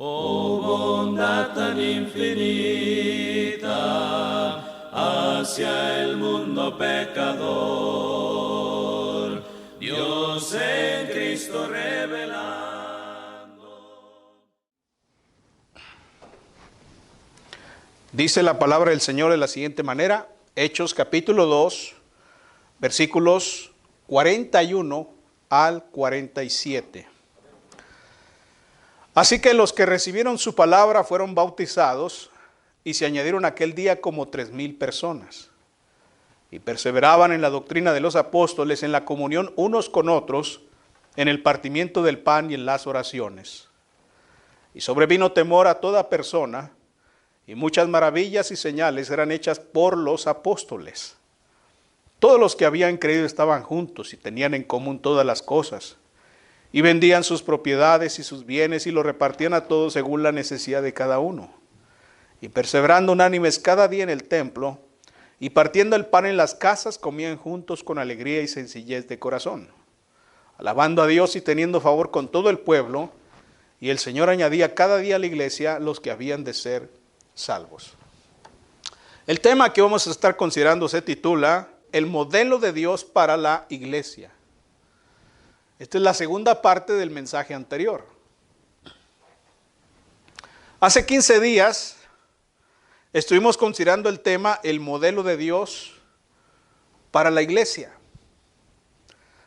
Oh bondad tan infinita hacia el mundo pecador, Dios en Cristo revelando. Dice la palabra del Señor de la siguiente manera, Hechos capítulo 2, versículos 41 al 47. Así que los que recibieron su palabra fueron bautizados y se añadieron aquel día como 3,000 personas. Y perseveraban en la doctrina de los apóstoles, en la comunión unos con otros, en el partimiento del pan y en las oraciones. Y sobrevino temor a toda persona, y muchas maravillas y señales eran hechas por los apóstoles. Todos los que habían creído estaban juntos y tenían en común todas las cosas. Y vendían sus propiedades y sus bienes y lo repartían a todos según la necesidad de cada uno. Y perseverando unánimes cada día en el templo, y partiendo el pan en las casas, comían juntos con alegría y sencillez de corazón, alabando a Dios y teniendo favor con todo el pueblo. Y el Señor añadía cada día a la iglesia los que habían de ser salvos. El tema que vamos a estar considerando se titula El modelo de Dios para la iglesia. Esta es la segunda parte del mensaje anterior. Hace 15 días estuvimos considerando el tema el modelo de Dios para la iglesia,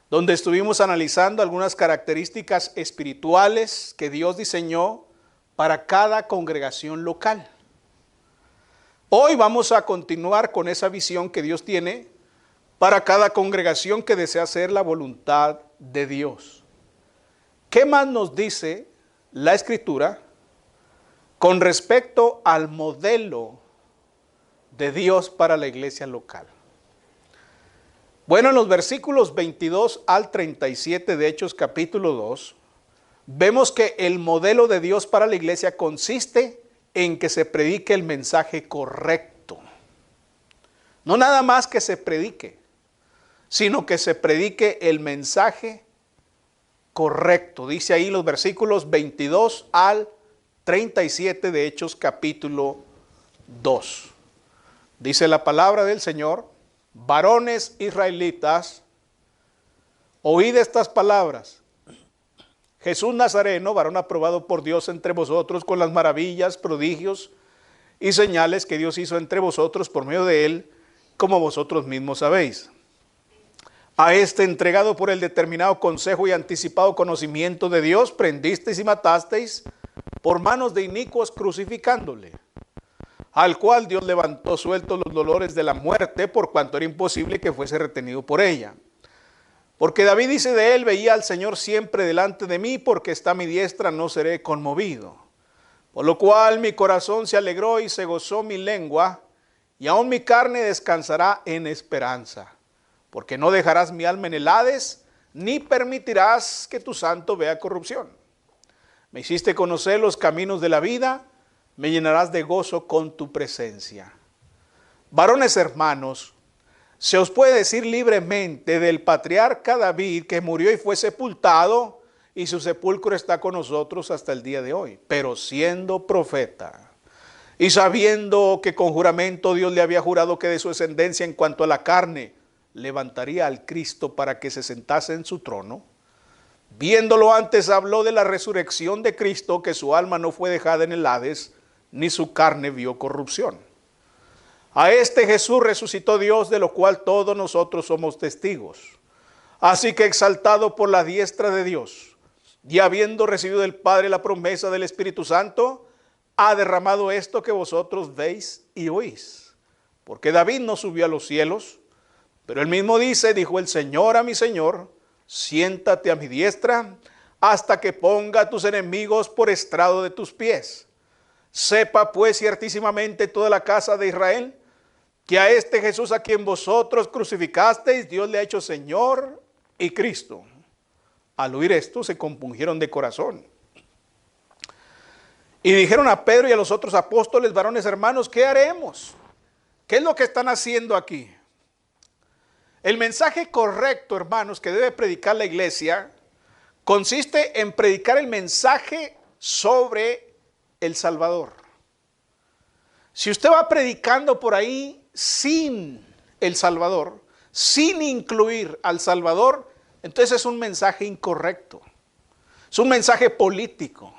donde estuvimos analizando algunas características espirituales que Dios diseñó para cada congregación local. Hoy vamos a continuar con esa visión que Dios tiene para cada congregación que desea hacer la voluntad de Dios. ¿Qué más nos dice la Escritura con respecto al modelo de Dios para la iglesia local? Bueno, en los versículos 22 al 37 de Hechos capítulo 2, vemos que el modelo de Dios para la iglesia consiste en que se predique el mensaje correcto. No nada más que se predique, sino que se predique el mensaje correcto. Dice ahí los versículos 22 al 37 de Hechos capítulo 2. Dice la palabra del Señor: varones israelitas, oíd estas palabras. Jesús Nazareno, varón aprobado por Dios entre vosotros con las maravillas, prodigios y señales que Dios hizo entre vosotros por medio de él, como vosotros mismos sabéis. A este, entregado por el determinado consejo y anticipado conocimiento de Dios, prendisteis y matasteis por manos de inicuos, crucificándole, al cual Dios levantó sueltos los dolores de la muerte, por cuanto era imposible que fuese retenido por ella. Porque David dice de él: veía al Señor siempre delante de mí, porque está a mi diestra, no seré conmovido. Por lo cual mi corazón se alegró y se gozó mi lengua, y aún mi carne descansará en esperanza. Porque no dejarás mi alma en el Hades, ni permitirás que tu santo vea corrupción. Me hiciste conocer los caminos de la vida, me llenarás de gozo con tu presencia. Varones hermanos, se os puede decir libremente del patriarca David, que murió y fue sepultado, y su sepulcro está con nosotros hasta el día de hoy. Pero siendo profeta, y sabiendo que con juramento Dios le había jurado que de su descendencia en cuanto a la carne levantaría al Cristo para que se sentase en su trono, viéndolo antes habló de la resurrección de Cristo, que su alma no fue dejada en el Hades, ni su carne vio corrupción. A este Jesús resucitó Dios, de lo cual todos nosotros somos testigos. Así que, exaltado por la diestra de Dios, y habiendo recibido del Padre la promesa del Espíritu Santo, ha derramado esto que vosotros veis y oís. Porque David no subió a los cielos, pero él mismo dice: dijo el Señor a mi Señor, siéntate a mi diestra, hasta que ponga a tus enemigos por estrado de tus pies. Sepa pues ciertísimamente toda la casa de Israel, que a este Jesús, a quien vosotros crucificasteis, Dios le ha hecho Señor y Cristo. Al oír esto, se compungieron de corazón. Y dijeron a Pedro y a los otros apóstoles: varones hermanos, ¿qué haremos? ¿Qué es lo que están haciendo aquí? El mensaje correcto, hermanos, que debe predicar la iglesia, consiste en predicar el mensaje sobre el Salvador. Si usted va predicando por ahí sin el Salvador, sin incluir al Salvador, entonces es un mensaje incorrecto. Es un mensaje político.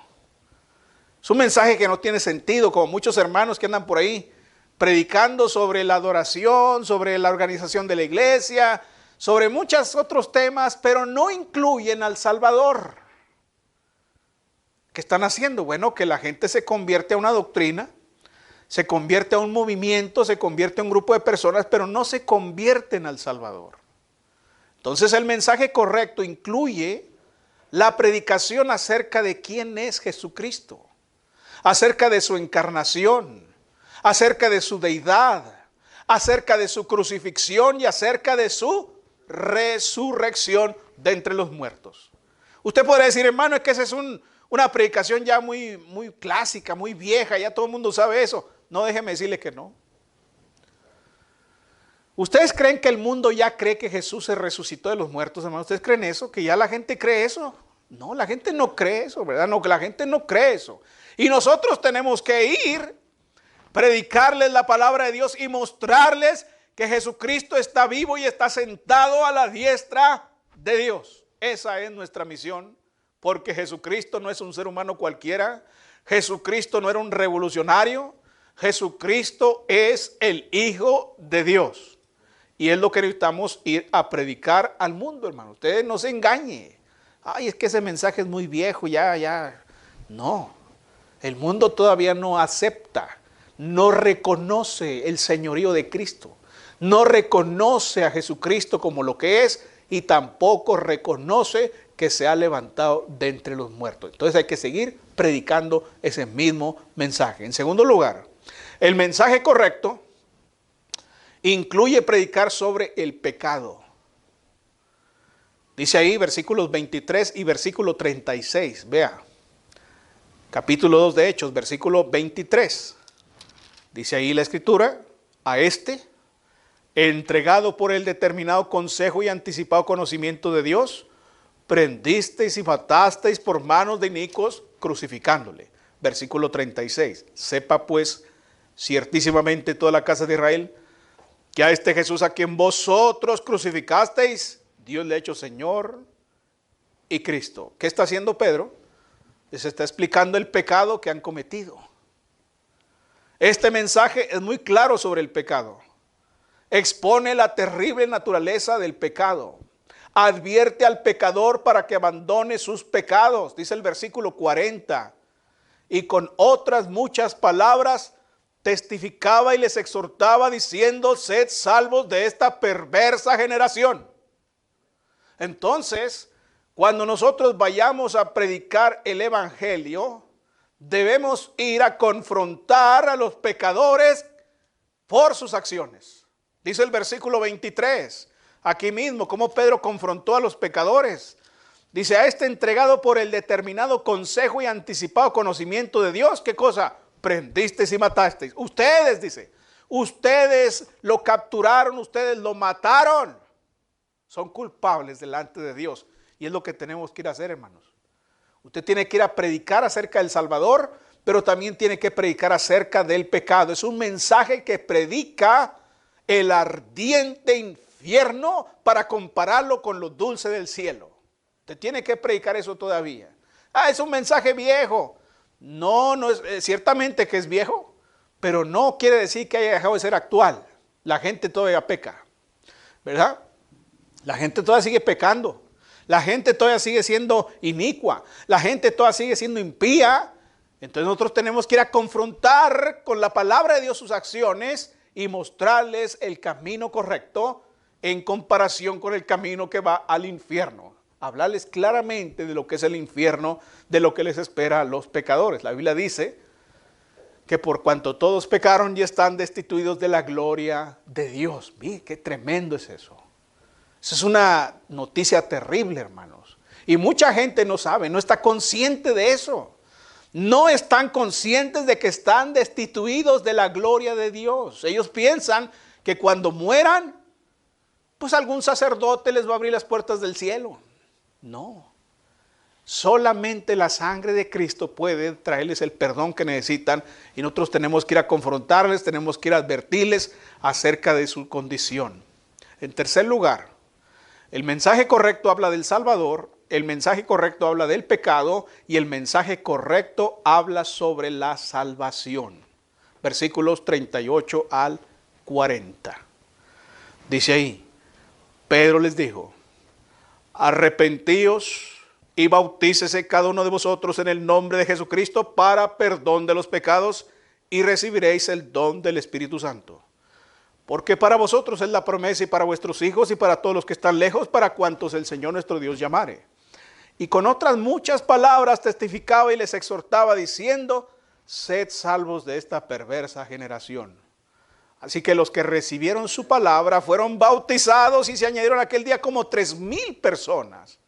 Es un mensaje que no tiene sentido, como muchos hermanos que andan por ahí predicando sobre la adoración, sobre la organización de la iglesia, sobre muchos otros temas, pero no incluyen al Salvador. ¿Qué están haciendo? Bueno, que la gente se convierte a una doctrina, se convierte a un movimiento, se convierte a un grupo de personas, pero no se convierten al Salvador. Entonces el mensaje correcto incluye la predicación acerca de quién es Jesucristo, acerca de su encarnación, acerca de su deidad, acerca de su crucifixión y acerca de su resurrección de entre los muertos. Usted podría decir, hermano, es que esa es una predicación ya muy clásica, muy vieja, ya todo el mundo sabe eso. No, déjeme decirle que no. ¿Ustedes creen que el mundo ya cree que Jesús se resucitó de los muertos, hermano? ¿Ustedes creen eso? ¿Que ya la gente cree eso? No, la gente no cree eso, ¿verdad? No, la gente no cree eso. Y nosotros tenemos que ir, predicarles la palabra de Dios y mostrarles que Jesucristo está vivo y está sentado a la diestra de Dios. Esa es nuestra misión, porque Jesucristo no es un ser humano cualquiera. Jesucristo no era un revolucionario. Jesucristo es el Hijo de Dios. Y es lo que necesitamos ir a predicar al mundo, hermano. Ustedes no se engañen. Ay, es que ese mensaje es muy viejo, ya. No, el mundo todavía no acepta, no reconoce el señorío de Cristo. No reconoce a Jesucristo como lo que es y tampoco reconoce que se ha levantado de entre los muertos. Entonces hay que seguir predicando ese mismo mensaje. En segundo lugar, el mensaje correcto incluye predicar sobre el pecado. Dice ahí versículos 23 y versículo 36. Vea, capítulo 2 de Hechos, versículo 23. Dice ahí la escritura, a este, entregado por el determinado consejo y anticipado conocimiento de Dios, prendisteis y matasteis por manos de inicuos, crucificándole. Versículo 36. Sepa pues ciertísimamente toda la casa de Israel, que a este Jesús a quien vosotros crucificasteis, Dios le ha hecho Señor y Cristo. ¿Qué está haciendo Pedro? Les está explicando el pecado que han cometido. Este mensaje es muy claro sobre el pecado. Expone la terrible naturaleza del pecado. Advierte al pecador para que abandone sus pecados, dice el versículo 40. Y con otras muchas palabras testificaba y les exhortaba diciendo, sed salvos de esta perversa generación. Entonces, cuando nosotros vayamos a predicar el evangelio, debemos ir a confrontar a los pecadores por sus acciones. Dice el versículo 23, aquí mismo, cómo Pedro confrontó a los pecadores. Dice, a este entregado por el determinado consejo y anticipado conocimiento de Dios, ¿qué cosa? Prendisteis y matasteis. Ustedes, dice, ustedes lo capturaron, ustedes lo mataron. Son culpables delante de Dios. Y es lo que tenemos que ir a hacer, hermanos. Usted tiene que ir a predicar acerca del Salvador, pero también tiene que predicar acerca del pecado. Es un mensaje que predica el ardiente infierno para compararlo con lo dulce del cielo. Usted tiene que predicar eso todavía. Es un mensaje viejo. No es, ciertamente que es viejo, pero no quiere decir que haya dejado de ser actual. La gente todavía peca, ¿verdad? La gente todavía sigue pecando. La gente todavía sigue siendo inicua. La gente todavía sigue siendo impía. Entonces nosotros tenemos que ir a confrontar con la palabra de Dios sus acciones y mostrarles el camino correcto en comparación con el camino que va al infierno. Hablarles claramente de lo que es el infierno, de lo que les espera a los pecadores. La Biblia dice que por cuanto todos pecaron y están destituidos de la gloria de Dios. Mire, qué tremendo es eso. Esa es una noticia terrible, hermanos. Y mucha gente no sabe, no está consciente de eso. No están conscientes de que están destituidos de la gloria de Dios. Ellos piensan que cuando mueran, pues algún sacerdote les va a abrir las puertas del cielo. No. Solamente la sangre de Cristo puede traerles el perdón que necesitan y nosotros tenemos que ir a confrontarles, tenemos que ir a advertirles acerca de su condición. En tercer lugar, el mensaje correcto habla del Salvador, el mensaje correcto habla del pecado y el mensaje correcto habla sobre la salvación. Versículos 38 al 40. Dice ahí, Pedro les dijo, arrepentíos y bautícese cada uno de vosotros en el nombre de Jesucristo para perdón de los pecados y recibiréis el don del Espíritu Santo. Porque para vosotros es la promesa y para vuestros hijos y para todos los que están lejos, para cuantos el Señor nuestro Dios llamare. Y con otras muchas palabras testificaba y les exhortaba diciendo, sed salvos de esta perversa generación. Así que los que recibieron su palabra fueron bautizados y se añadieron aquel día como 3,000 personas.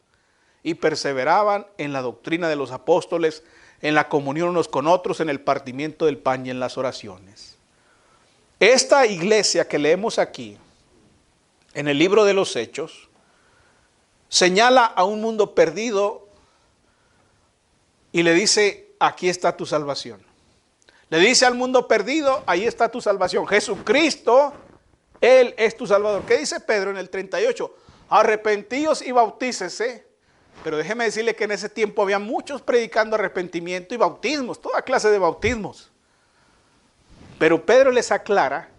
Y perseveraban en la doctrina de los apóstoles, en la comunión unos con otros, en el partimiento del pan y en las oraciones. Esta iglesia que leemos aquí, en el libro de los Hechos, señala a un mundo perdido y le dice, aquí está tu salvación. Le dice al mundo perdido, ahí está tu salvación. Jesucristo, Él es tu Salvador. ¿Qué dice Pedro en el 38? Arrepentíos y bautícese. Pero déjeme decirle que en ese tiempo había muchos predicando arrepentimiento y bautismos, toda clase de bautismos. Pero Pedro les aclara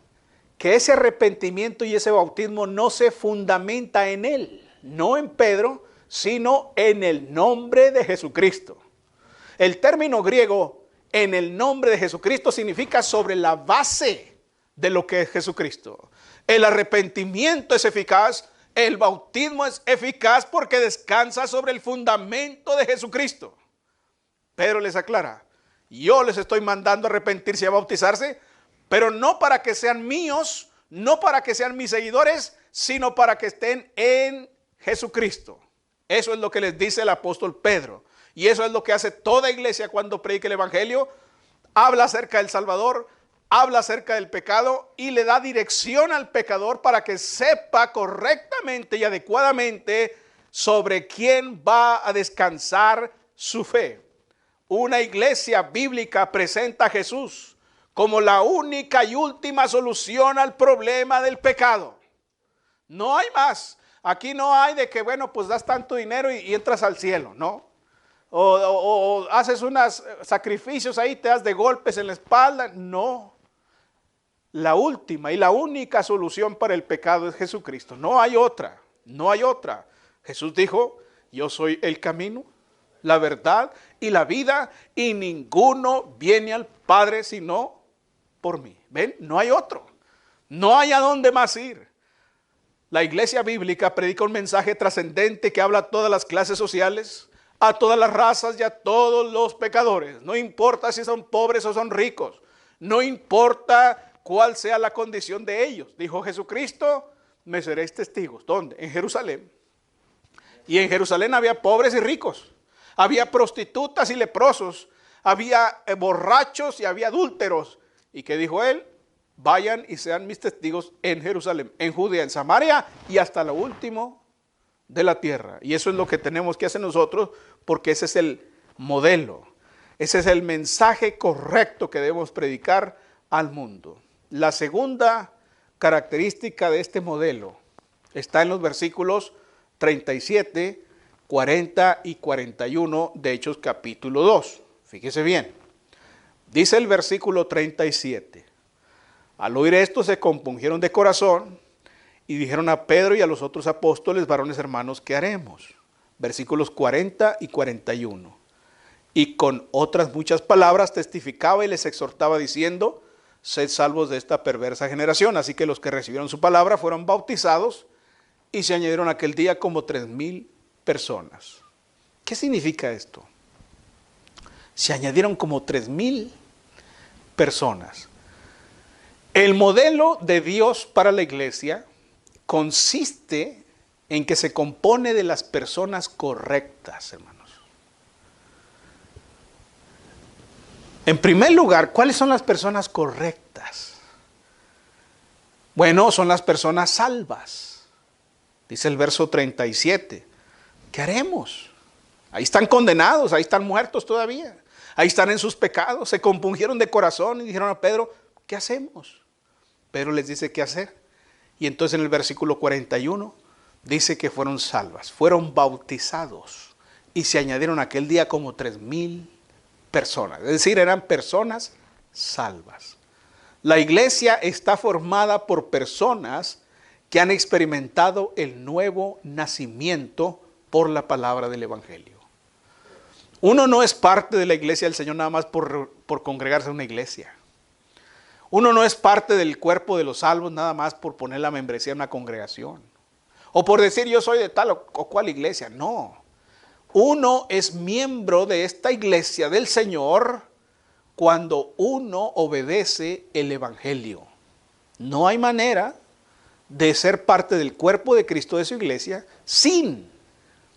que ese arrepentimiento y ese bautismo no se fundamenta en él, no en Pedro, sino en el nombre de Jesucristo. El término griego en el nombre de Jesucristo significa sobre la base de lo que es Jesucristo. El arrepentimiento es eficaz, el bautismo es eficaz porque descansa sobre el fundamento de Jesucristo. Pedro les aclara, yo les estoy mandando a arrepentirse y a bautizarse, pero no para que sean míos, no para que sean mis seguidores, sino para que estén en Jesucristo. Eso es lo que les dice el apóstol Pedro. Y eso es lo que hace toda iglesia cuando predica el evangelio. Habla acerca del Salvador, habla acerca del pecado y le da dirección al pecador para que sepa correctamente y adecuadamente sobre quién va a descansar su fe. Una iglesia bíblica presenta a Jesús como la única y última solución al problema del pecado. No hay más. Aquí no hay de que, bueno, pues das tanto dinero y entras al cielo, ¿no? O haces unos sacrificios ahí, te das de golpes en la espalda. No. La última y la única solución para el pecado es Jesucristo. No hay otra, no hay otra. Jesús dijo, yo soy el camino, la verdad y la vida, y ninguno viene al Padre sino por mí. ¿Ven? No hay otro. No hay a dónde más ir. La iglesia bíblica predica un mensaje trascendente que habla a todas las clases sociales, a todas las razas y a todos los pecadores. No importa si son pobres o son ricos. No importa cuál sea la condición de ellos. Dijo Jesucristo, me seréis testigos. ¿Dónde? En Jerusalén. Y en Jerusalén había pobres y ricos. Había prostitutas y leprosos. Había borrachos y había adúlteros. ¿Y qué dijo él? Vayan y sean mis testigos en Jerusalén, en Judea, en Samaria y hasta lo último de la tierra. Y eso es lo que tenemos que hacer nosotros, porque ese es el modelo. Ese es el mensaje correcto que debemos predicar al mundo. La segunda característica de este modelo está en los versículos 37, 40 y 41 de Hechos capítulo 2. Fíjese bien. Dice el versículo 37. Al oír esto se compungieron de corazón y dijeron a Pedro y a los otros apóstoles, varones hermanos, ¿qué haremos? Versículos 40 y 41. Y con otras muchas palabras testificaba y les exhortaba diciendo, sed salvos de esta perversa generación. Así que los que recibieron su palabra fueron bautizados y se añadieron aquel día como 3,000 personas. ¿Qué significa esto? Se añadieron como 3,000 personas. El modelo de Dios para la iglesia consiste en que se compone de las personas correctas, hermanos. En primer lugar, ¿cuáles son las personas correctas? Bueno, son las personas salvas. Dice el verso 37. ¿Qué haremos? Ahí están condenados, ahí están muertos todavía. Ahí están en sus pecados, se compungieron de corazón y dijeron a Pedro, ¿qué hacemos? Pedro les dice qué hacer. Y entonces en el versículo 41 dice que fueron salvas, fueron bautizados y se añadieron aquel día como 3,000 personas. Es decir, eran personas salvas. La iglesia está formada por personas que han experimentado el nuevo nacimiento por la palabra del Evangelio. Uno no es parte de la iglesia del Señor nada más por congregarse en una iglesia. Uno no es parte del cuerpo de los salvos nada más por poner la membresía en una congregación. O por decir yo soy de tal o cual iglesia. No. Uno es miembro de esta iglesia del Señor cuando uno obedece el Evangelio. No hay manera de ser parte del cuerpo de Cristo de su iglesia sin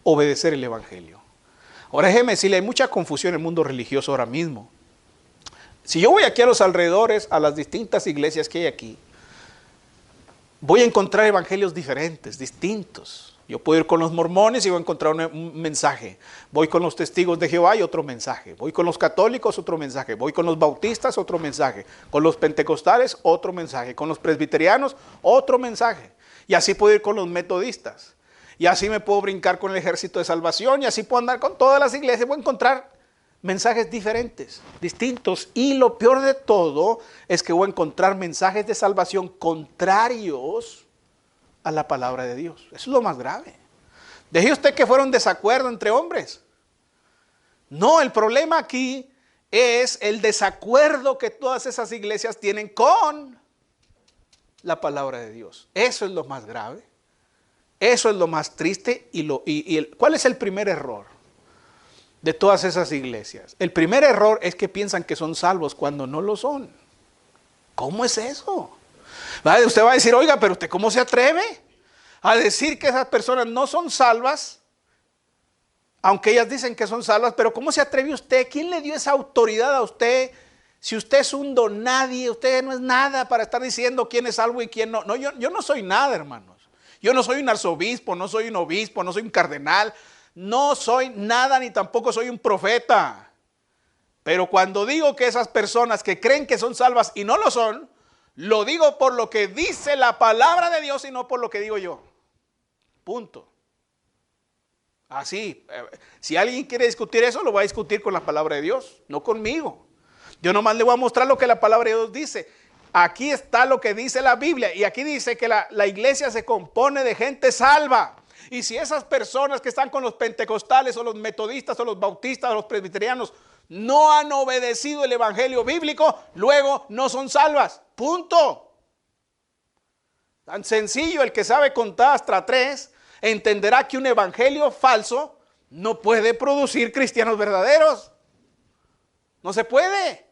obedecer el Evangelio. Ahora déjeme decirle, hay mucha confusión en el mundo religioso ahora mismo. Si yo voy aquí a los alrededores, a las distintas iglesias que hay aquí, voy a encontrar evangelios diferentes, distintos. Yo puedo ir con los mormones y voy a encontrar un mensaje. Voy con los testigos de Jehová y otro mensaje. Voy con los católicos, otro mensaje. Voy con los bautistas, otro mensaje. Con los pentecostales, otro mensaje. Con los presbiterianos, otro mensaje. Y así puedo ir con los metodistas. Y así me puedo brincar con el ejército de salvación. Y así puedo andar con todas las iglesias. Voy a encontrar mensajes diferentes, distintos. Y lo peor de todo es que voy a encontrar mensajes de salvación contrarios a la palabra de Dios. Eso es lo más grave. Deje usted que fuera un desacuerdo entre hombres. No, el problema aquí es el desacuerdo que todas esas iglesias tienen con la palabra de Dios. Eso es lo más grave. Eso es lo más triste. ¿Cuál es el primer error de todas esas iglesias? El primer error es que piensan que son salvos cuando no lo son. ¿Cómo es eso? Usted va a decir, oiga, pero usted ¿cómo se atreve a decir que esas personas no son salvas? Aunque ellas dicen que son salvas, pero ¿cómo se atreve usted? ¿Quién le dio esa autoridad a usted? Si usted es un don nadie, usted no es nada para estar diciendo quién es salvo y quién no. No, yo no soy nada, hermanos. Yo no soy un arzobispo, no soy un obispo, no soy un cardenal. No soy nada ni tampoco soy un profeta. Pero cuando digo que esas personas que creen que son salvas y no lo son, lo digo por lo que dice la palabra de Dios y no por lo que digo yo. Punto. Así, si alguien quiere discutir eso, lo va a discutir con la palabra de Dios, no conmigo. Yo nomás le voy a mostrar lo que la palabra de Dios dice. Aquí está lo que dice la Biblia y aquí dice que la iglesia se compone de gente salva. Y si esas personas que están con los pentecostales o los metodistas o los bautistas o los presbiterianos no han obedecido el evangelio bíblico, luego no son salvas. Punto. Tan sencillo, el que sabe contar hasta 3 entenderá que un evangelio falso no puede producir cristianos verdaderos. No se puede.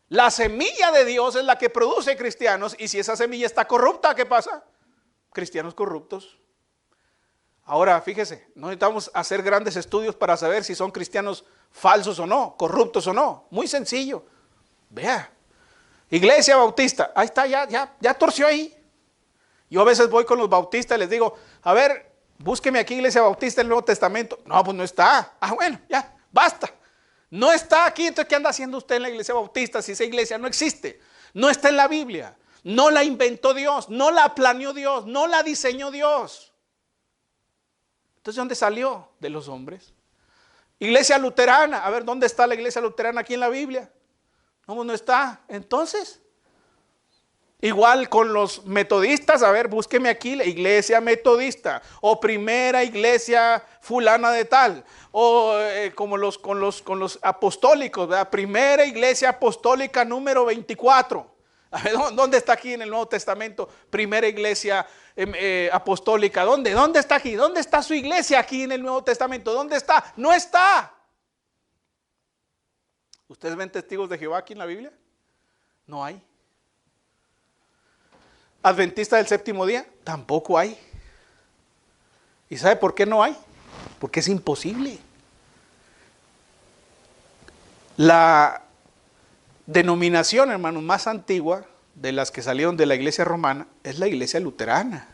La semilla de Dios es la que produce cristianos y si esa semilla está corrupta, ¿qué pasa? Cristianos corruptos. Ahora, fíjese, no necesitamos hacer grandes estudios para saber si son cristianos falsos o no, corruptos o no. Muy sencillo. Vea, Iglesia Bautista, ahí está, ya torció ahí. Yo a veces voy con los bautistas y les digo, a ver, búsqueme aquí Iglesia Bautista en el Nuevo Testamento. No, pues no está. Ah, bueno, ya, basta. No está aquí, entonces ¿qué anda haciendo usted en la Iglesia Bautista si esa iglesia no existe? No está en la Biblia, no la inventó Dios, no la planeó Dios, no la diseñó Dios. Entonces, ¿dónde salió? De los hombres. Iglesia luterana, a ver, ¿dónde está la iglesia luterana aquí en la Biblia? No está. Entonces, igual con los metodistas, a ver, búsqueme aquí la iglesia metodista, o primera iglesia fulana de tal, o como con los apostólicos, ¿verdad? Primera iglesia apostólica número 24. A ver, ¿dónde está aquí en el Nuevo Testamento? Primera iglesia apostólica. ¿Dónde está aquí? ¿Dónde está su iglesia aquí en el Nuevo Testamento? ¿Dónde está? No está. ¿Ustedes ven testigos de Jehová aquí en la Biblia? No hay. ¿Adventista del séptimo día? Tampoco hay. ¿Y sabe por qué no hay? Porque es imposible. La denominación, hermanos, más antigua de las que salieron de la iglesia romana es la iglesia luterana.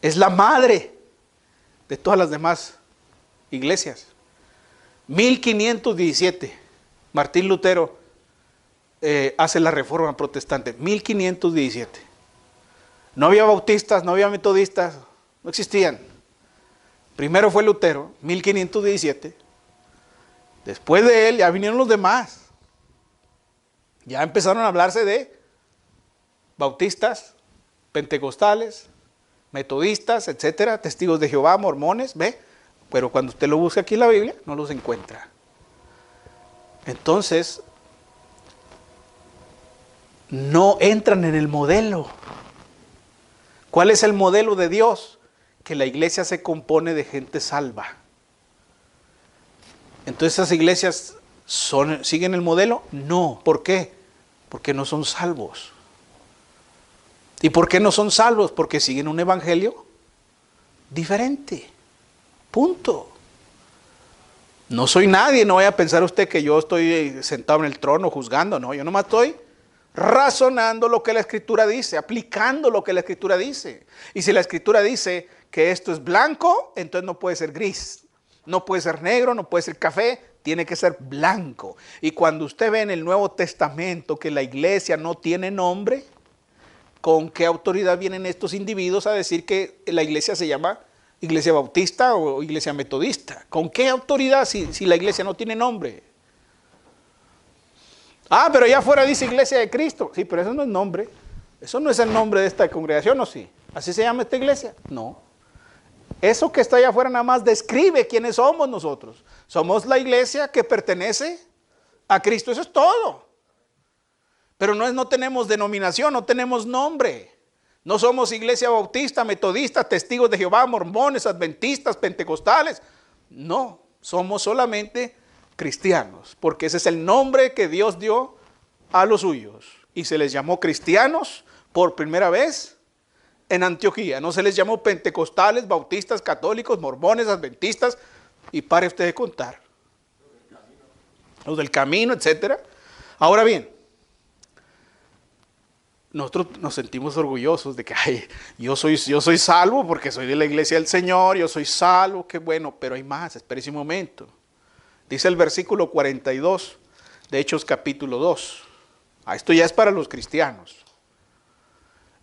Es la madre de todas las demás iglesias. 1517, Martín Lutero hace la reforma protestante. 1517. No había bautistas, no había metodistas, no existían. Primero fue Lutero, 1517. Después de él ya vinieron los demás. Ya empezaron a hablarse de bautistas, pentecostales, metodistas, etcétera, testigos de Jehová, mormones, ¿ve? Pero cuando usted lo busca aquí en la Biblia, no los encuentra. Entonces, no entran en el modelo. ¿Cuál es el modelo de Dios? Que la iglesia se compone de gente salva. Entonces, ¿esas iglesias siguen el modelo? No. ¿Por qué? Porque no son salvos. ¿Y por qué no son salvos? Porque siguen un evangelio diferente. Punto. No soy nadie, no vaya a pensar usted que yo estoy sentado en el trono juzgando, no, yo nomás estoy razonando lo que la Escritura dice, aplicando lo que la Escritura dice. Y si la Escritura dice que esto es blanco, entonces no puede ser gris, no puede ser negro, no puede ser café, tiene que ser blanco. Y cuando usted ve en el Nuevo Testamento que la iglesia no tiene nombre, ¿con qué autoridad vienen estos individuos a decir que la iglesia se llama iglesia bautista o iglesia metodista? ¿Con qué autoridad si la iglesia no tiene nombre? Ah, pero allá afuera dice iglesia de Cristo. Sí, pero eso no es nombre. Eso no es el nombre de esta congregación, ¿o sí? ¿Así se llama esta iglesia? No. Eso que está allá afuera nada más describe quiénes somos nosotros. Somos la iglesia que pertenece a Cristo. Eso es todo. Pero no tenemos denominación, no tenemos nombre. No somos iglesia bautista, metodista, testigos de Jehová, mormones, adventistas, pentecostales. No, somos solamente cristianos, porque ese es el nombre que Dios dio a los suyos. Y se les llamó cristianos por primera vez en Antioquía. No se les llamó pentecostales, bautistas, católicos, mormones, adventistas. Y pare usted de contar. Los del camino, etcétera. Ahora bien, nosotros nos sentimos orgullosos de que yo soy salvo porque soy de la iglesia del Señor, yo soy salvo, qué bueno, pero hay más, espérese un momento. Dice el versículo 42 de Hechos capítulo 2. Esto ya es para los cristianos.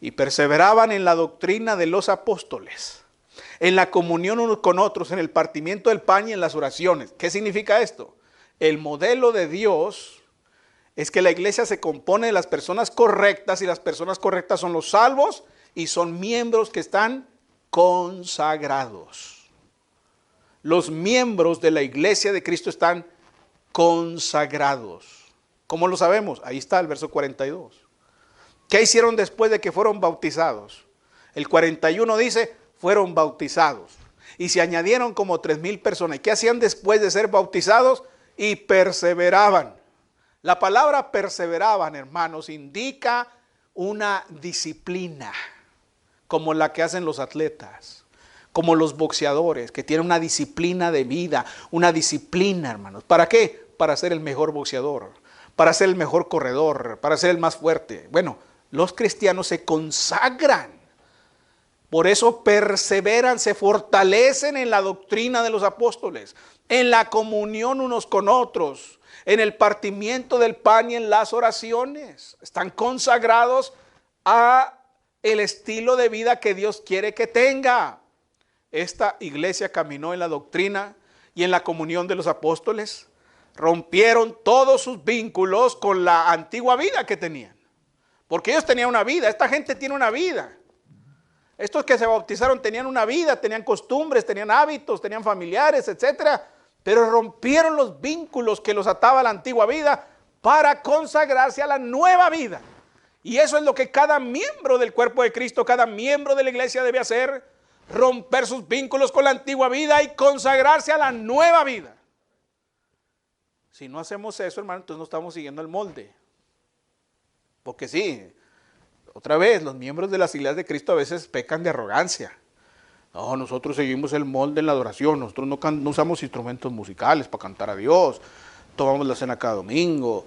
Y perseveraban en la doctrina de los apóstoles, en la comunión unos con otros, en el partimiento del pan y en las oraciones. ¿Qué significa esto? El modelo de Dios es que la iglesia se compone de las personas correctas, y las personas correctas son los salvos y son miembros que están consagrados. Los miembros de la iglesia de Cristo están consagrados. ¿Cómo lo sabemos? Ahí está el verso 42. ¿Qué hicieron después de que fueron bautizados? El 41 dice, fueron bautizados. Y se añadieron como 3,000 personas. ¿Y qué hacían después de ser bautizados? Y perseveraban. La palabra perseveraban, hermanos, indica una disciplina, como la que hacen los atletas, como los boxeadores, que tienen una disciplina de vida, una disciplina, hermanos. ¿Para qué? Para ser el mejor boxeador, para ser el mejor corredor, para ser el más fuerte. Bueno, los cristianos se consagran, por eso perseveran, se fortalecen en la doctrina de los apóstoles, en la comunión unos con otros, en el partimiento del pan y en las oraciones. Están consagrados a el estilo de vida que Dios quiere que tenga. Esta iglesia caminó en la doctrina y en la comunión de los apóstoles. Rompieron todos sus vínculos con la antigua vida que tenían. Porque ellos tenían una vida, esta gente tiene una vida. Estos que se bautizaron tenían una vida, tenían costumbres, tenían hábitos, tenían familiares, etcétera. Pero rompieron los vínculos que los ataba a la antigua vida para consagrarse a la nueva vida. Y eso es lo que cada miembro del cuerpo de Cristo, cada miembro de la iglesia debe hacer: romper sus vínculos con la antigua vida y consagrarse a la nueva vida. Si no hacemos eso, hermano, entonces no estamos siguiendo el molde. Porque sí, otra vez, los miembros de las iglesias de Cristo a veces pecan de arrogancia. No, nosotros seguimos el molde en la adoración, nosotros no usamos instrumentos musicales para cantar a Dios, tomamos la cena cada domingo,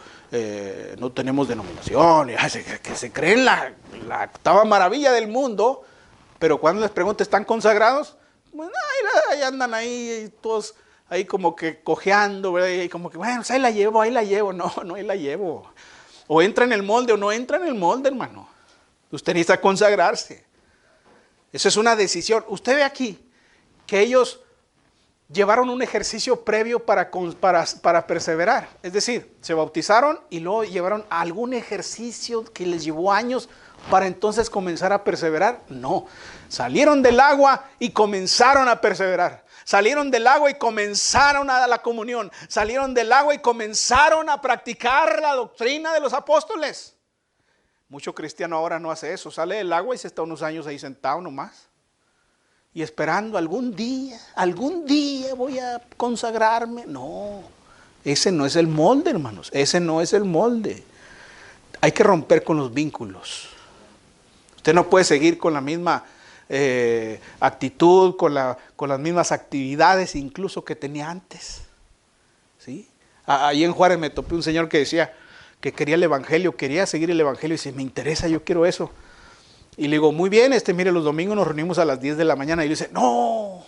no tenemos denominación, que se creen la octava maravilla del mundo, pero cuando les pregunto, ¿están consagrados? Pues ahí andan ahí todos ahí como que cojeando, ¿verdad? Y como que, bueno, pues ahí la llevo. No, no ahí la llevo. O entra en el molde o no entra en el molde, hermano. Usted necesita consagrarse. Eso es una decisión. Usted ve aquí que ellos llevaron un ejercicio previo para perseverar. Es decir, se bautizaron y luego llevaron algún ejercicio que les llevó años para entonces comenzar a perseverar. No, salieron del agua y comenzaron a perseverar. Salieron del agua y comenzaron a dar la comunión. Salieron del agua y comenzaron a practicar la doctrina de los apóstoles. Mucho cristiano ahora no hace eso. Sale del agua y se está unos años ahí sentado nomás. Y esperando algún día voy a consagrarme. No, ese no es el molde, hermanos. Ese no es el molde. Hay que romper con los vínculos. Usted no puede seguir con la misma actitud, con las mismas actividades incluso que tenía antes. ¿Sí? Ahí en Juárez me topé un señor que decía que quería el evangelio, quería seguir el evangelio y dice, me interesa, yo quiero eso. Y le digo, muy bien, mire, los domingos nos reunimos a las 10 de la mañana. Y le dice, no.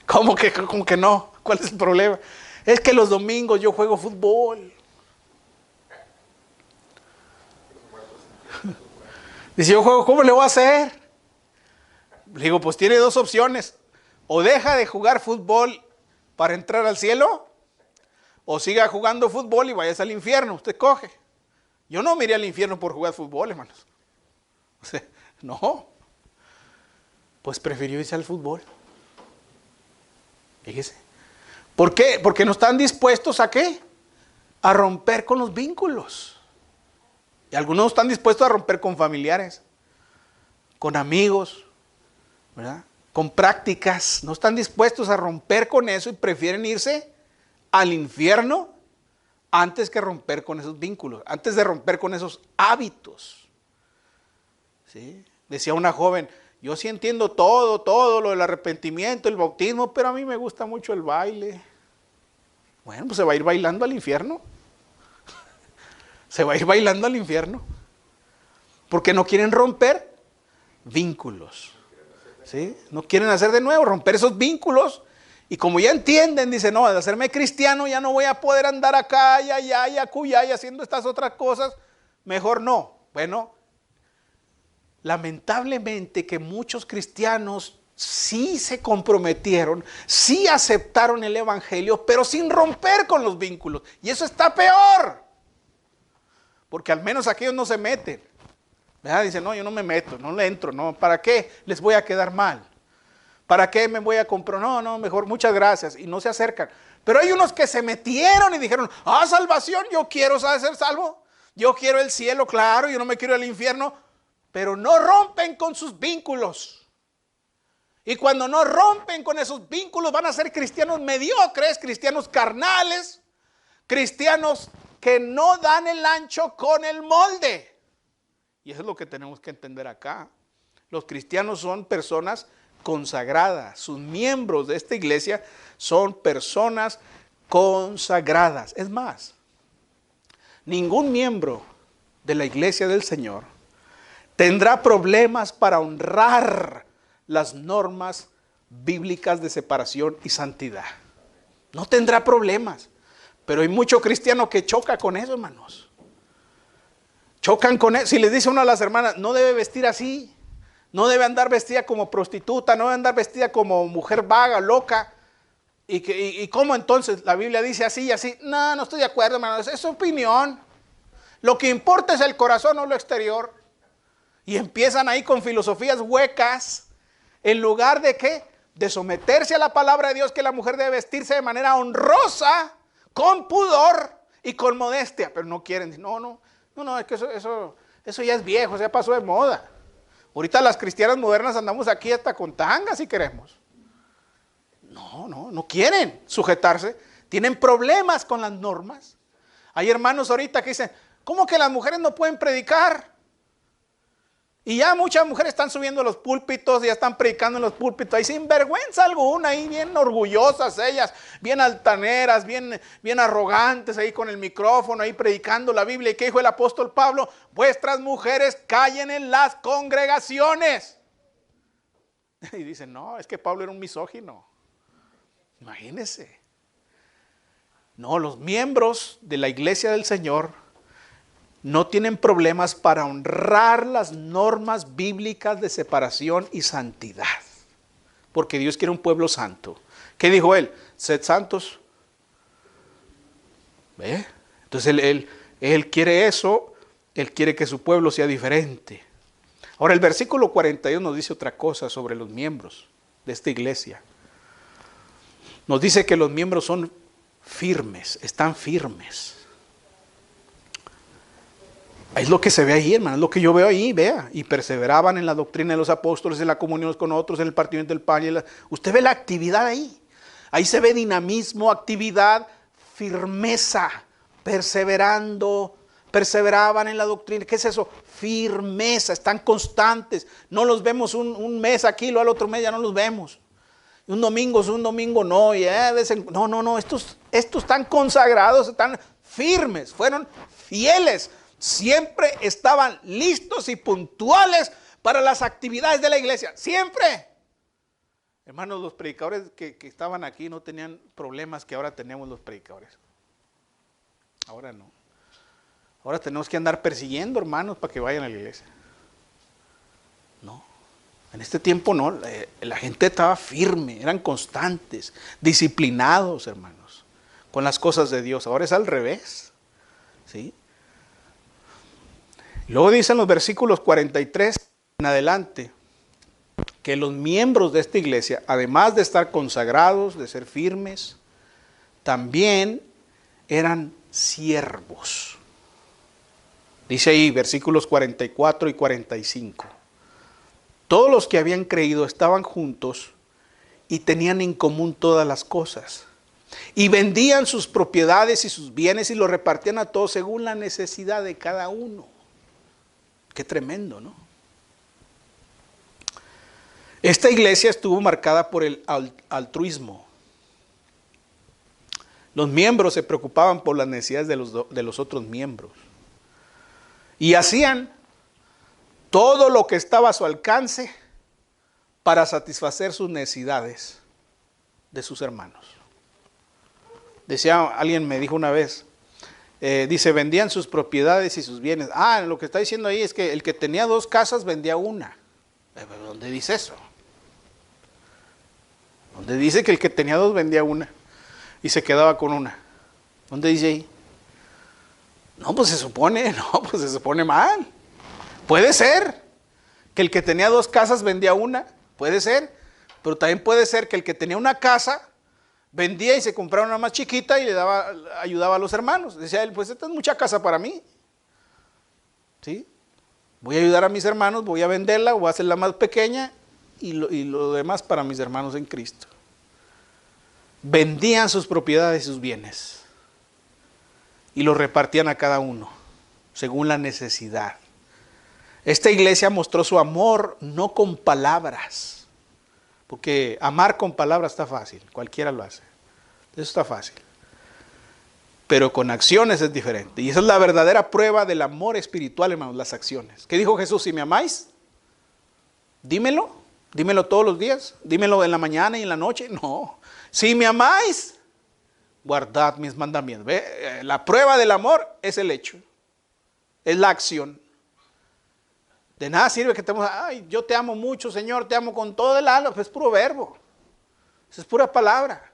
¿Cómo que no? ¿Cuál es el problema? Es que los domingos yo juego fútbol. Dice, yo juego, ¿cómo le voy a hacer? Le digo, pues tiene dos opciones. O deja de jugar fútbol para entrar al cielo, o siga jugando fútbol y vayas al infierno. Usted coge. Yo no me iré al infierno por jugar fútbol, hermanos. O sea, no. Pues prefirió irse al fútbol. Fíjese. ¿Por qué? Porque no están dispuestos a ¿qué? A romper con los vínculos. Y algunos están dispuestos a romper con familiares, con amigos, ¿verdad? Con prácticas. No están dispuestos a romper con eso y prefieren irse al infierno antes que romper con esos vínculos, antes de romper con esos hábitos. ¿Sí? Decía una joven, yo sí entiendo todo lo del arrepentimiento, el bautismo, pero a mí me gusta mucho el baile. Bueno, pues se va a ir bailando al infierno. Se va a ir bailando al infierno. Porque no quieren romper vínculos. ¿Sí? No quieren hacer de nuevo, romper esos vínculos. Y como ya entienden, dicen, no, de hacerme cristiano ya no voy a poder andar acá y allá y acullá y haciendo estas otras cosas. Mejor no. Bueno, lamentablemente que muchos cristianos sí se comprometieron, sí aceptaron el evangelio, pero sin romper con los vínculos. Y eso está peor. Porque al menos aquellos no se meten. ¿Verdad? Dicen, no, yo no me meto, no le entro, no, ¿para qué les voy a quedar mal? ¿Para qué me voy a comprar? No, mejor, muchas gracias. Y no se acercan. Pero hay unos que se metieron y dijeron, salvación, yo quiero ser salvo. Yo quiero el cielo, claro, yo no me quiero el infierno. Pero no rompen con sus vínculos. Y cuando no rompen con esos vínculos van a ser cristianos mediocres, cristianos carnales, cristianos que no dan el ancho con el molde. Y eso es lo que tenemos que entender acá. Los cristianos son personas consagradas. Sus miembros de esta iglesia son personas consagradas. Es más, ningún miembro de la iglesia del Señor tendrá problemas para honrar las normas bíblicas de separación y santidad. No tendrá problemas. Pero hay mucho cristiano que choca con eso, hermanos. Chocan con eso. Si les dice uno a las hermanas, no debe vestir así. No debe andar vestida como prostituta. No debe andar vestida como mujer vaga, loca. ¿Y cómo entonces? La Biblia dice así y así. No estoy de acuerdo, hermanos. Es su opinión. Lo que importa es el corazón, no lo exterior. Y empiezan ahí con filosofías huecas. En lugar de ¿qué? De someterse a la palabra de Dios, que la mujer debe vestirse de manera honrosa, con pudor y con modestia. Pero no quieren. No, es que eso ya es viejo, eso ya pasó de moda. Ahorita las cristianas modernas andamos aquí hasta con tangas si queremos. No quieren sujetarse. Tienen problemas con las normas. Hay hermanos ahorita que dicen, ¿cómo que las mujeres no pueden predicar? Y ya muchas mujeres están subiendo a los púlpitos, ya están predicando en los púlpitos, ahí sin vergüenza alguna, ahí bien orgullosas ellas, bien altaneras, bien arrogantes, ahí con el micrófono, ahí predicando la Biblia. ¿Y qué dijo el apóstol Pablo? Vuestras mujeres callen en las congregaciones. Y dicen, no, es que Pablo era un misógino. Imagínense. No, los miembros de la iglesia del Señor no tienen problemas para honrar las normas bíblicas de separación y santidad. Porque Dios quiere un pueblo santo. ¿Qué dijo Él? Sed santos. ¿Ve? Entonces él quiere eso. Él quiere que su pueblo sea diferente. Ahora el versículo 42 nos dice otra cosa sobre los miembros de esta iglesia. Nos dice que los miembros son firmes, están firmes. Es lo que se ve ahí, hermano, es lo que yo veo ahí, vea. Y perseveraban en la doctrina de los apóstoles, en la comunión con otros, en el partimiento del pan. Usted ve la actividad ahí. Ahí se ve dinamismo, actividad, firmeza, perseverando. Perseveraban en la doctrina. ¿Qué es eso? Firmeza, están constantes. No los vemos un mes aquí, luego al otro mes ya no los vemos. Un domingo no. No. Estos están consagrados, están firmes, fueron fieles. Siempre estaban listos y puntuales para las actividades de la iglesia. Siempre. Hermanos, los predicadores que estaban aquí no tenían problemas que ahora tenemos los predicadores. Ahora no. Ahora tenemos que andar persiguiendo hermanos para que vayan a la iglesia. No. En este tiempo no. La gente estaba firme, eran constantes, disciplinados, hermanos, con las cosas de Dios. Ahora es al revés. ¿Sí? Luego dicen los versículos 43 en adelante que los miembros de esta iglesia, además de estar consagrados, de ser firmes, también eran siervos. Dice ahí versículos 44 y 45. Todos los que habían creído estaban juntos y tenían en común todas las cosas. Y vendían sus propiedades y sus bienes y los repartían a todos según la necesidad de cada uno. Qué tremendo, ¿no? Esta iglesia estuvo marcada por el altruismo. Los miembros se preocupaban por las necesidades de los otros miembros. Y hacían todo lo que estaba a su alcance para satisfacer sus necesidades de sus hermanos. Alguien me dijo una vez, dice, vendían sus propiedades y sus bienes. Lo que está diciendo ahí es que el que tenía 2 casas vendía una. ¿Dónde dice eso? ¿Dónde dice que el que tenía 2 vendía una y se quedaba con una? ¿Dónde dice ahí? No, pues se supone mal. Puede ser que el que tenía 2 casas vendía una, puede ser, pero también puede ser que el que tenía una casa vendía y se compraba una más chiquita y ayudaba a los hermanos. Decía él, pues esta es mucha casa para mí. ¿Sí? Voy a ayudar a mis hermanos, voy a venderla, voy a hacerla más pequeña y lo demás para mis hermanos en Cristo. Vendían sus propiedades y sus bienes y los repartían a cada uno según la necesidad. Esta iglesia mostró su amor no con palabras, porque amar con palabras está fácil, cualquiera lo hace, eso está fácil, pero con acciones es diferente, y esa es la verdadera prueba del amor espiritual, hermanos, las acciones. ¿Qué dijo Jesús? Si me amáis, dímelo todos los días, dímelo en la mañana y en la noche. No, si me amáis, guardad mis mandamientos. ¿Ve? La prueba del amor es el hecho, es la acción. De nada sirve que estemos, yo te amo mucho, Señor, te amo con todo el alma. Pues es puro verbo, eso es pura palabra.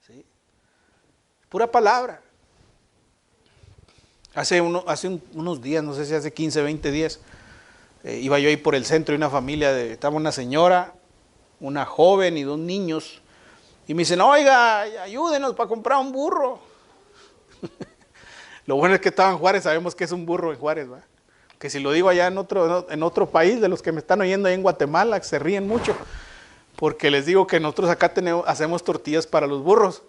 ¿Sí? Pura palabra. Hace unos días, no sé si hace 15, 20 días, iba yo ahí por el centro y una familia, estaba una señora, una joven y 2 niños. Y me dicen, oiga, ayúdenos para comprar un burro. Lo bueno es que estaba en Juárez, sabemos que es un burro en Juárez, ¿va? Que si lo digo allá en otro país, de los que me están oyendo ahí en Guatemala, se ríen mucho, porque les digo que nosotros acá hacemos tortillas para los burros.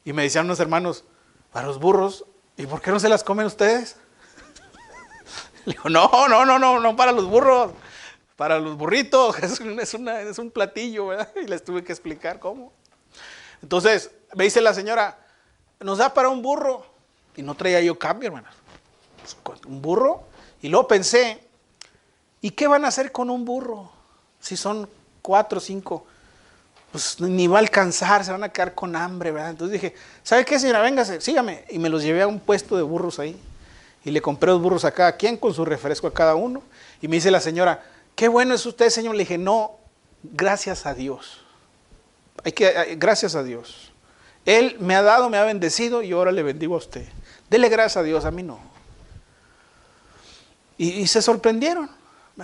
Y me decían unos hermanos, ¿para los burros? ¿Y por qué no se las comen ustedes? Le digo, no para los burros, para los burritos, es un platillo, ¿verdad? Y les tuve que explicar cómo. Entonces, me dice la señora, ¿nos da para un burro? Y no traía yo cambio, hermanos. Un burro. Y luego pensé, ¿y qué van a hacer con un burro? Si son 4 o 5. pues ni va a alcanzar, se van a quedar con hambre, ¿verdad? Entonces dije, ¿sabe qué, señora? Véngase, sígame. Y me los llevé a un puesto de burros ahí. Y le compré 2 burros a cada quien con su refresco a cada uno. Y me dice la señora, qué bueno es usted, señor. Le dije, no, gracias a Dios. Gracias a Dios. Él me ha dado, me ha bendecido y ahora le bendigo a usted. Dele gracias a Dios, a mí no. Y se sorprendieron.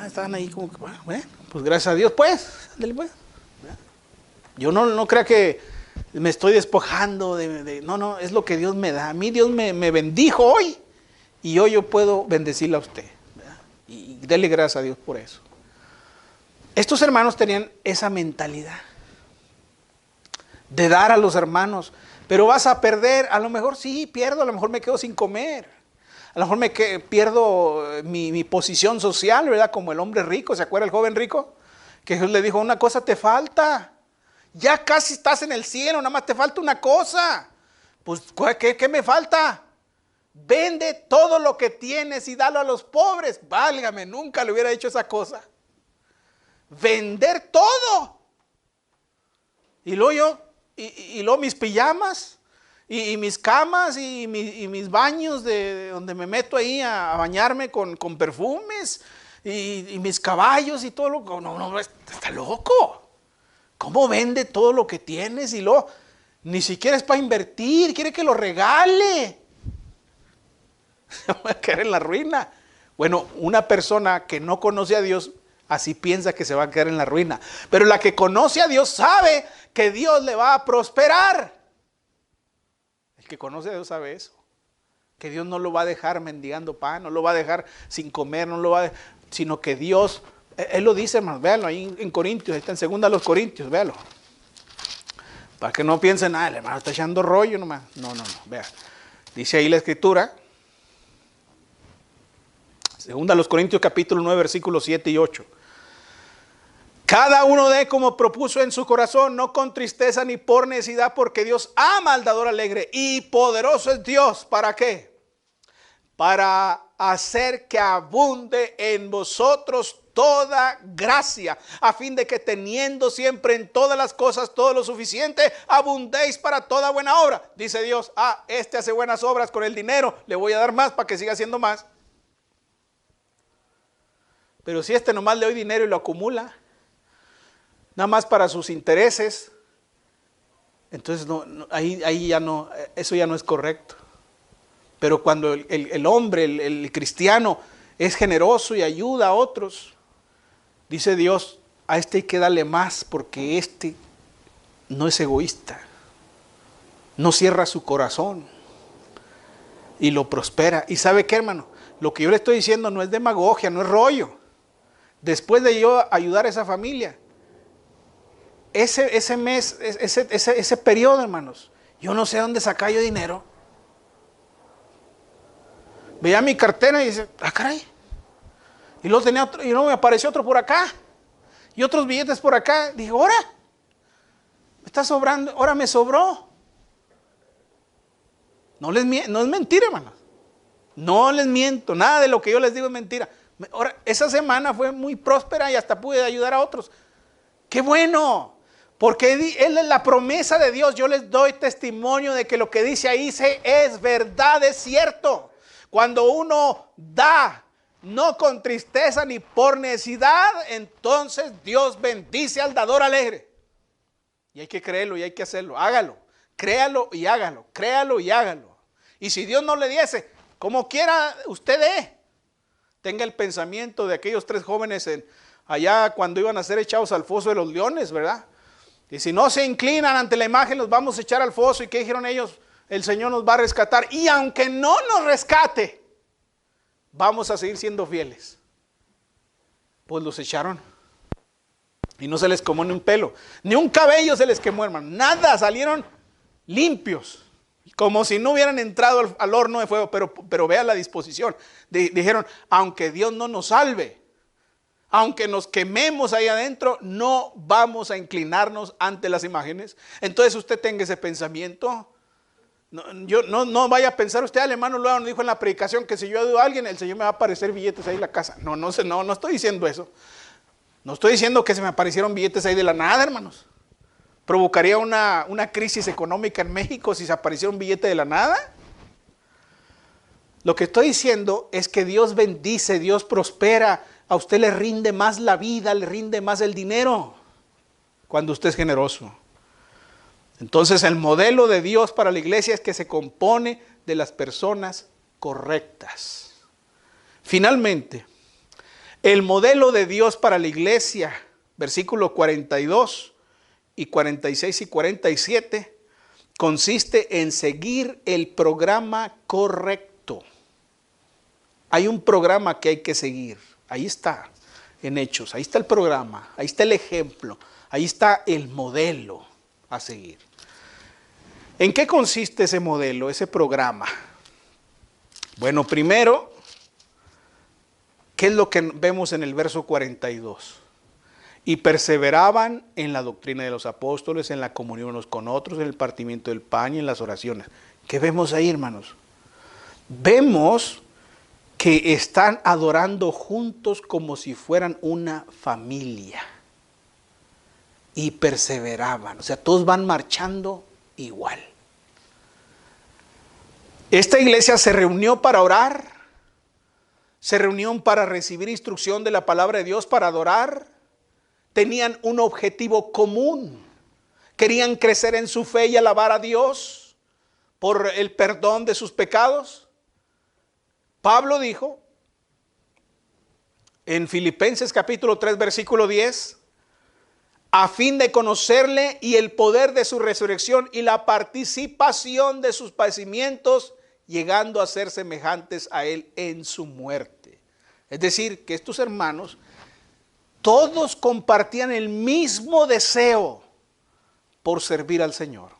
Estaban ahí como que, bueno, pues gracias a Dios, pues. Dele pues. Yo no crea que me estoy despojando no, es lo que Dios me da. A mí Dios me bendijo hoy y hoy yo puedo bendecirle a usted, ¿verdad? Y dele gracias a Dios por eso. Estos hermanos tenían esa mentalidad de dar a los hermanos, pero vas a perder, a lo mejor sí, pierdo, a lo mejor me quedo sin comer, a lo mejor pierdo mi posición social, ¿verdad? Como el hombre rico, ¿se acuerda el joven rico? Que Jesús le dijo, una cosa te falta, ya casi estás en el cielo, nada más te falta una cosa. Pues, ¿qué me falta? Vende todo lo que tienes y dalo a los pobres. Válgame, nunca le hubiera hecho esa cosa. Vender todo. Y luego luego mis pijamas y mis camas y mis baños de donde me meto ahí a bañarme con perfumes y mis caballos y todo lo que... No, está loco. ¿Cómo vende todo lo que tienes? Y luego ni siquiera es para invertir, quiere que lo regale. Se va a quedar en la ruina. Bueno, una persona que no conoce a Dios así piensa que se va a quedar en la ruina. Pero la que conoce a Dios sabe que Dios le va a prosperar. El que conoce a Dios sabe eso. Que Dios no lo va a dejar mendigando pan, no lo va a dejar sin comer, no lo va a dejar, sino que Dios, Él lo dice, hermanos, véanlo ahí en Corintios, ahí está en 2 Corintios, véanlo. Para que no piensen, el hermano está echando rollo nomás. No, vea. Dice ahí la escritura, 2 Corintios capítulo 9, versículos 7 y 8. Cada uno dé como propuso en su corazón, no con tristeza ni por necesidad, porque Dios ama al dador alegre y poderoso es Dios. ¿Para qué? Para hacer que abunde en vosotros toda gracia, a fin de que teniendo siempre en todas las cosas todo lo suficiente, abundéis para toda buena obra. Dice Dios, este hace buenas obras con el dinero, le voy a dar más para que siga haciendo más. Pero si este nomás le doy dinero y lo acumula, nada más para sus intereses, entonces ahí ya no, eso ya no es correcto. Pero cuando el hombre, el cristiano, es generoso y ayuda a otros, dice Dios, a este hay que darle más porque este no es egoísta, no cierra su corazón y lo prospera. ¿Y sabe qué, hermano? Lo que yo le estoy diciendo no es demagogia, no es rollo. Después de yo ayudar a esa familia, ese mes, ese periodo, hermanos, yo no sé dónde sacar yo dinero. Veía mi cartera y dice, caray. Y luego tenía otro, y luego me apareció otro por acá. Y otros billetes por acá. Dije, ahora, me está sobrando, ahora me sobró. No es mentira, hermanos. No les miento, nada de lo que yo les digo es mentira. Ahora, esa semana fue muy próspera y hasta pude ayudar a otros. ¡Qué bueno! Porque Él es la promesa de Dios. Yo les doy testimonio de que lo que dice ahí es verdad, es cierto. Cuando uno da, no con tristeza ni por necesidad, entonces Dios bendice al dador alegre. Y hay que creerlo y hay que hacerlo. Hágalo, créalo y hágalo, créalo y hágalo. Y si Dios no le diese, como quiera usted dé. Tenga el pensamiento de aquellos 3 jóvenes allá cuando iban a ser echados al foso de los leones, ¿verdad? Y si no se inclinan ante la imagen, los vamos a echar al foso. ¿Y qué dijeron ellos? El Señor nos va a rescatar. Y aunque no nos rescate, vamos a seguir siendo fieles. Pues los echaron. Y no se les quemó ni un pelo. Ni un cabello se les quemó, hermano. Nada, salieron limpios. Como si no hubieran entrado al horno de fuego. Pero vea la disposición. Dijeron, aunque Dios no nos salve, aunque nos quememos ahí adentro, no vamos a inclinarnos ante las imágenes. Entonces usted tenga ese pensamiento. No vaya a pensar usted, hermano Luego dijo en la predicación que si yo ayudo a alguien, el Señor me va a aparecer billetes ahí en la casa. No estoy diciendo eso. No estoy diciendo que se me aparecieron billetes ahí de la nada, hermanos. ¿Provocaría una crisis económica en México si se apareciera un billete de la nada? Lo que estoy diciendo es que Dios bendice, Dios prospera. A usted le rinde más la vida, le rinde más el dinero cuando usted es generoso. Entonces el modelo de Dios para la iglesia es que se compone de las personas correctas. Finalmente, el modelo de Dios para la iglesia, versículos 42 y 46 y 47, consiste en seguir el programa correcto. Hay un programa que hay que seguir. Ahí está, en Hechos. Ahí está el programa, ahí está el ejemplo, ahí está el modelo a seguir. ¿En qué consiste ese modelo, ese programa? Bueno, primero, ¿qué es lo que vemos en el verso 42? Y perseveraban en la doctrina de los apóstoles, en la comunión unos con otros, en el partimiento del pan y en las oraciones. ¿Qué vemos ahí, hermanos? Vemos que están adorando juntos como si fueran una familia. Y perseveraban, o sea, todos van marchando igual. Esta iglesia se reunió para orar, se reunió para recibir instrucción de la palabra de Dios, para adorar. Tenían un objetivo común. Querían crecer en su fe y alabar a Dios por el perdón de sus pecados. Pablo dijo en Filipenses capítulo 3 versículo 10, a fin de conocerle y el poder de su resurrección y la participación de sus padecimientos, llegando a ser semejantes a él en su muerte. Es decir, que estos hermanos todos compartían el mismo deseo por servir al Señor.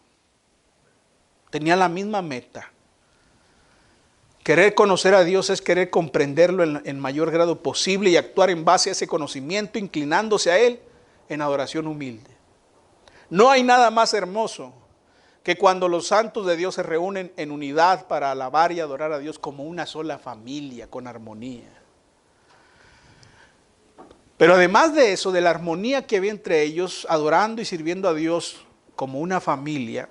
Tenían la misma meta. Querer conocer a Dios es querer comprenderlo en mayor grado posible y actuar en base a ese conocimiento, inclinándose a Él en adoración humilde. No hay nada más hermoso que cuando los santos de Dios se reúnen en unidad para alabar y adorar a Dios como una sola familia, con armonía. Pero además de eso, de la armonía que había entre ellos, adorando y sirviendo a Dios como una familia,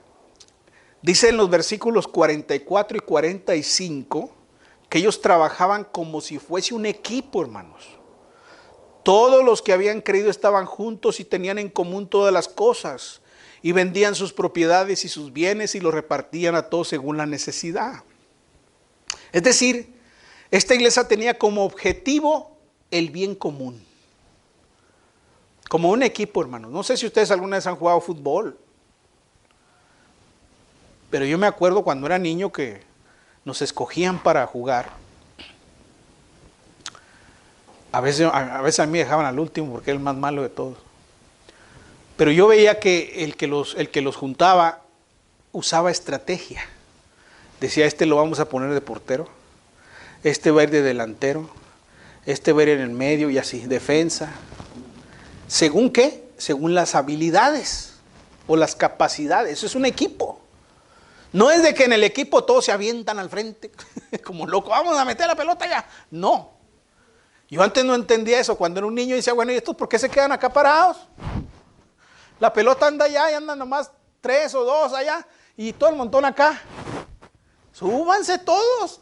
dice en los versículos 44 y 45 que ellos trabajaban como si fuese un equipo, hermanos. Todos los que habían creído estaban juntos y tenían en común todas las cosas. Y vendían sus propiedades y sus bienes y los repartían a todos según la necesidad. Es decir, esta iglesia tenía como objetivo el bien común. Como un equipo, hermanos. No sé si ustedes alguna vez han jugado fútbol. Pero yo me acuerdo cuando era niño que nos escogían para jugar. A veces a mí me dejaban al último porque era el más malo de todos. Pero yo veía que el que los juntaba usaba estrategia. Decía, este lo vamos a poner de portero, este va a ir de delantero, este va a ir en el medio y así, defensa. ¿Según qué? Según las habilidades o las capacidades. Eso es un equipo. No es de que en el equipo todos se avientan al frente como loco, vamos a meter la pelota ya. No. Yo antes no entendía eso. Cuando era un niño decía, bueno, ¿y estos por qué se quedan acá parados? La pelota anda allá y andan nomás 3 o 2 allá y todo el montón acá. Súbanse todos.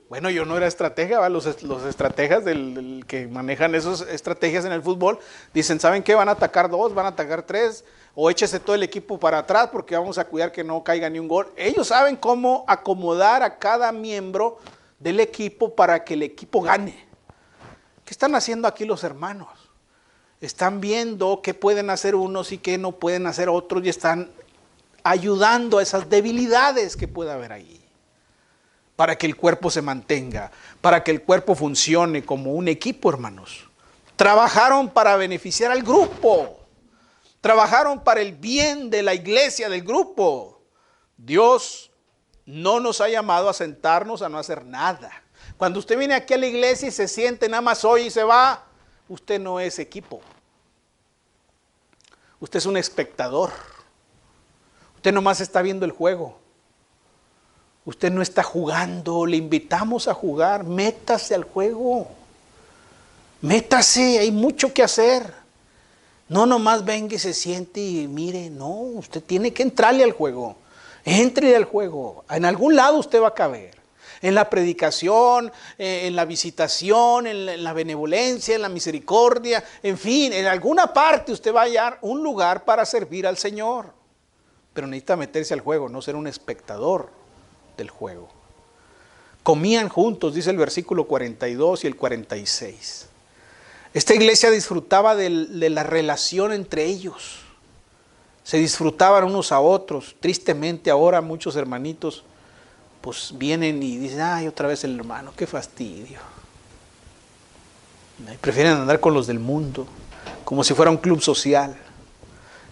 Bueno, yo no era estratega, ¿va? Los estrategas del que manejan esas estrategias en el fútbol dicen, ¿saben qué? Van a atacar 2, van a atacar 3, o échese todo el equipo para atrás porque vamos a cuidar que no caiga ni un gol. Ellos saben cómo acomodar a cada miembro del equipo para que el equipo gane. ¿Qué están haciendo aquí los hermanos? Están viendo qué pueden hacer unos y qué no pueden hacer otros y están ayudando a esas debilidades que pueda haber ahí. Para que el cuerpo se mantenga, para que el cuerpo funcione como un equipo, hermanos. Trabajaron para beneficiar al grupo. Trabajaron para el bien de la iglesia, del grupo. Dios no nos ha llamado a sentarnos a no hacer nada. Cuando usted viene aquí a la iglesia y se siente nada más hoy y se va, usted no es equipo. Usted es un espectador. Usted nomás está viendo el juego. Usted no está jugando, le invitamos a jugar, métase al juego. Métase, hay mucho que hacer. No nomás venga y se siente y mire, no, usted tiene que entrarle al juego. Entre al juego. En algún lado usted va a caber. En la predicación, en la visitación, en la benevolencia, en la misericordia, en fin, en alguna parte usted va a hallar un lugar para servir al Señor. Pero necesita meterse al juego, no ser un espectador del juego. Comían juntos, dice el versículo 42 y el 46. Esta iglesia disfrutaba de la relación entre ellos. Se disfrutaban unos a otros. Tristemente ahora muchos hermanitos pues vienen y dicen, ay, otra vez el hermano, qué fastidio. Prefieren andar con los del mundo, como si fuera un club social.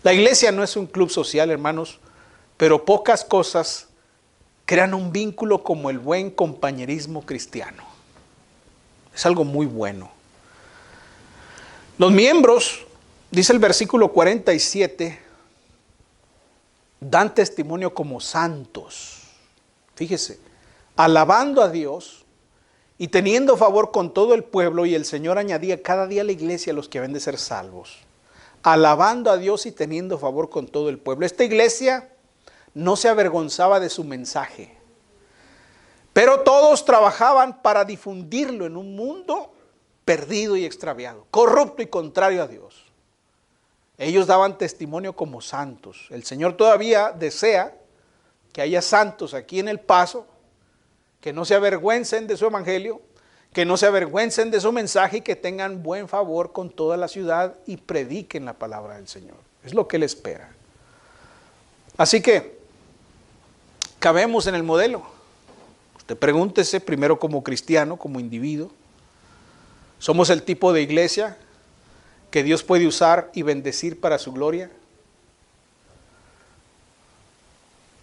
La iglesia no es un club social, hermanos, pero pocas cosas crean un vínculo como el buen compañerismo cristiano. Es algo muy bueno. Los miembros, dice el versículo 47, dan testimonio como santos. Fíjese, alabando a Dios y teniendo favor con todo el pueblo, y el Señor añadía cada día a la iglesia a los que habían de ser salvos. Alabando a Dios y teniendo favor con todo el pueblo. Esta iglesia no se avergonzaba de su mensaje, pero todos trabajaban para difundirlo en un mundo perdido y extraviado, corrupto y contrario a Dios. Ellos daban testimonio como santos. El Señor todavía desea que haya santos aquí en El Paso, que no se avergüencen de su evangelio, que no se avergüencen de su mensaje y que tengan buen favor con toda la ciudad y prediquen la palabra del Señor. Es lo que Él espera. Así que, cabemos en el modelo. Usted pregúntese primero como cristiano, como individuo. ¿Somos el tipo de iglesia que Dios puede usar y bendecir para su gloria?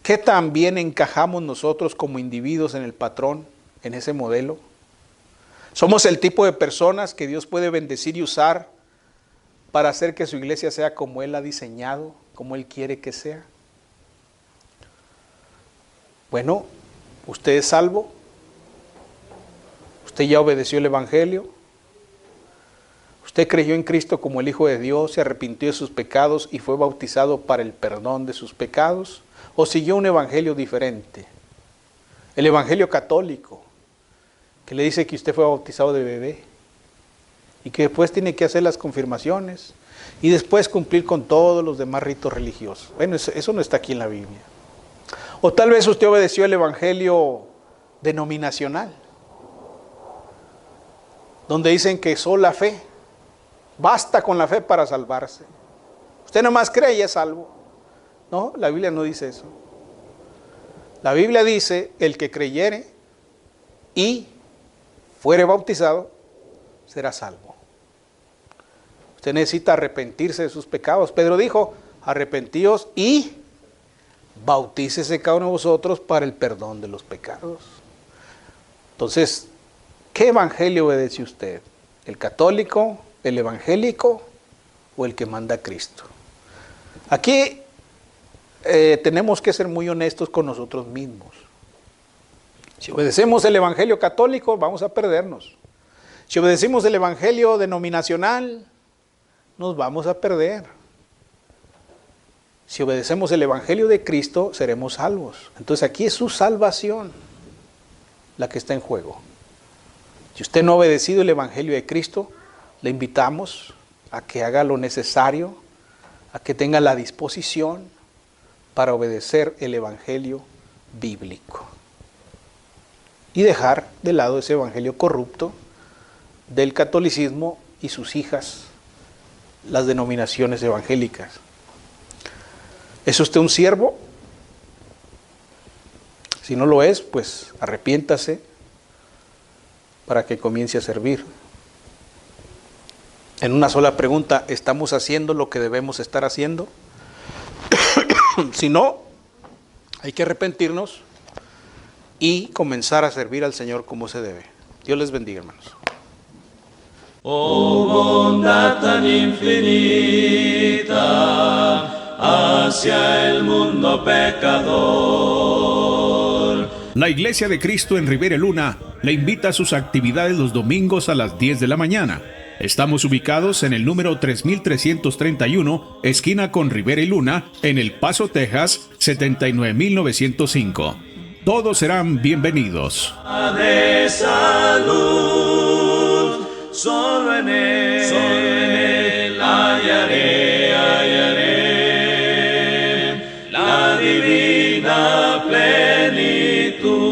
¿Qué tan bien encajamos nosotros como individuos en el patrón, en ese modelo? ¿Somos el tipo de personas que Dios puede bendecir y usar para hacer que su iglesia sea como Él ha diseñado, como Él quiere que sea? Bueno, usted es salvo, usted ya obedeció el evangelio, usted creyó en Cristo como el Hijo de Dios, se arrepintió de sus pecados y fue bautizado para el perdón de sus pecados, o siguió un evangelio diferente, el evangelio católico, que le dice que usted fue bautizado de bebé y que después tiene que hacer las confirmaciones y después cumplir con todos los demás ritos religiosos. Bueno, eso no está aquí en la Biblia. O tal vez usted obedeció el evangelio denominacional, donde dicen que sola fe, basta con la fe para salvarse. Usted nomás cree y es salvo. No, la Biblia no dice eso. La Biblia dice, el que creyere y fuere bautizado, será salvo. Usted necesita arrepentirse de sus pecados. Pedro dijo, arrepentíos y bautícese cada uno de vosotros para el perdón de los pecados. Entonces, ¿qué evangelio obedece usted? ¿El católico, el evangélico o el que manda a Cristo? Aquí tenemos que ser muy honestos con nosotros mismos. Si obedecemos el evangelio católico, vamos a perdernos. Si obedecimos el evangelio denominacional, nos vamos a perder. Si obedecemos el evangelio de Cristo, seremos salvos. Entonces aquí es su salvación la que está en juego. Si usted no ha obedecido el evangelio de Cristo, le invitamos a que haga lo necesario, a que tenga la disposición para obedecer el evangelio bíblico y dejar de lado ese evangelio corrupto del catolicismo y sus hijas, las denominaciones evangélicas. ¿Es usted un siervo? Si no lo es, pues arrepiéntase para que comience a servir. En una sola pregunta, ¿estamos haciendo lo que debemos estar haciendo? Si no, hay que arrepentirnos y comenzar a servir al Señor como se debe. Dios les bendiga, hermanos. Oh bondad tan infinita hacia el mundo pecador. La Iglesia de Cristo en Rivera Luna le invita a sus actividades los domingos a las 10 de la mañana. Estamos ubicados en el número 3331, esquina con Rivera y Luna, en El Paso, Texas, 79905. Todos serán bienvenidos. De salud, solo en él hallaré la divina plenitud.